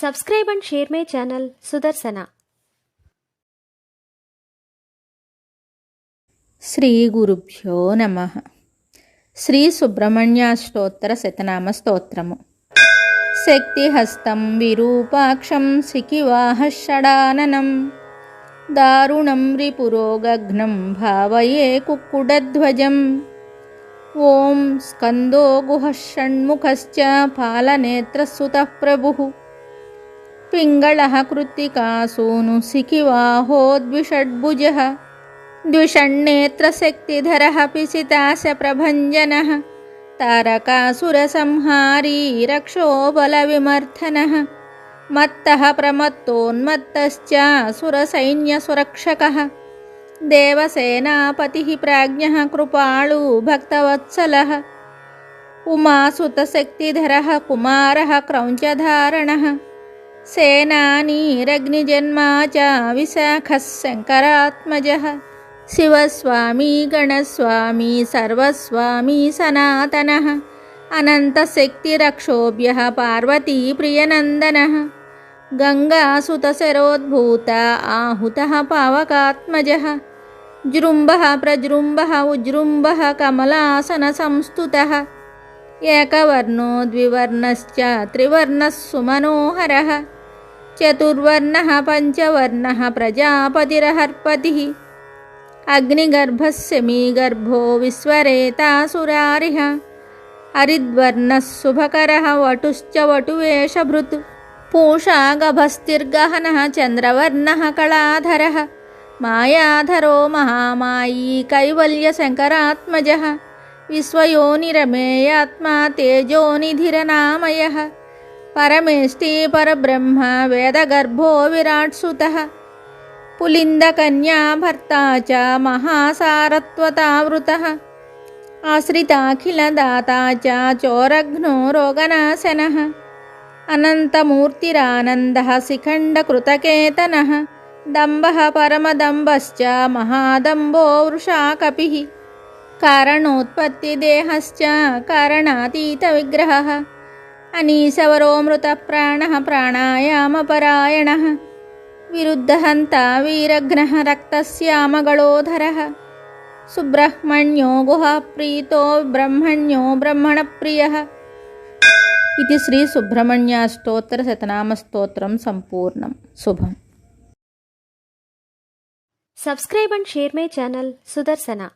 Subscribe and share my channel Sudarsana. Shri గురుభ్యో నమః. శ్రీ సుబ్రహ్మణ్యాష్టోత్తర శతనామ స్తోత్రము. శక్తిహస్తం విరూపాక్షం సికివాహ షడాననం దారుణం రిపురోగఘ్నం భావయే కుక్కుడధ్వజం. ఓం స్కందో గుహః షణ్ముఖశ్చ పాలనేత్రసుతః ప్రభుః పింగళః కృత్తికాసూను సికివాహో ద్విషడ్భుజః ద్విషణ్నేత్రశక్తిధరః పిసితాశప్రభञ्जनः తారకాసురసంహారీ రక్షో బలవిమర్ధనः మత్తః ప్రమత్తోన్మత్తశ్చ సురసైన్యసురక్షకः దేవసేనాపతిః ప్రాజ్ఞः కృపాళు భక్తవత్సలः ఉమాసుతశక్తిధరः కుమారः క్రౌంచధారణः సేనానీరగ్నిజన్మా చ విశాఖः శంకరాత్మజः శివస్వామి గణస్వామి సర్వస్వామి సనాతనः అనంతశక్తిరక్షోభ్యः పార్వతీప్రియనందనः గంగాసుతశరోద్భూత ఆహుతः పావకాత్మజः జృంభः ప్రజృంభः ఉజృంభः కమలాసనసంస్థుతः ఏకవర్ణో ద్వివర్ణశ్చ త్రివర్ణः సుమనోహరः చతుర్వర్ణः పంచవర్ణः ప్రజాపతిరహర్పతిः అగ్నిగర్భः శమీగర్భో విశ్వరేతాసురారిః హరిద్వర్ణः శుభకరः వటుశ్చ వటువేషభృత్ పూషా గభస్తిర్గహనः చంద్రవర్ణः కళాధరः మాయాధరో మహామాయీ కైవల్యశంకరాత్మజः విశ్వయోనిరమేయాత్మా తేజోనిధిరనామయः పరమేష్టి పరబ్రహ్మ వేదగర్భో విరాట్సుతः పులిందకన్యా భర్తా చ మహాసారత్వతావృతः ఆశ్రితాఖిలదాతా చ చోరఘ్నో రోగనాశనः అనంతమూర్తిరానందः శిఖండకృతకేతనः దంభः పరమదంభశ్చ మహాదంభో వృషాకపిः కారణోత్పత్తిదేహశ్చ కారణాతీతవిగ్రహः అనీశవరోమృతప్రాణः ప్రాణాయామపరాయణः విరుద్ధహంతా వీరఘ్నः రక్తశ్యామగళోధరः సుబ్రహ్మణ్యో గుహాప్రీతో బ్రహ్మణ్యో బ్రహ్మణప్రియः. ఇది శ్రీ సుబ్రహ్మణ్యాష్టోత్తర శతనామ స్తోత్రం సంపూర్ణం. శుభం. Subscribe and share my channel Sudarsana.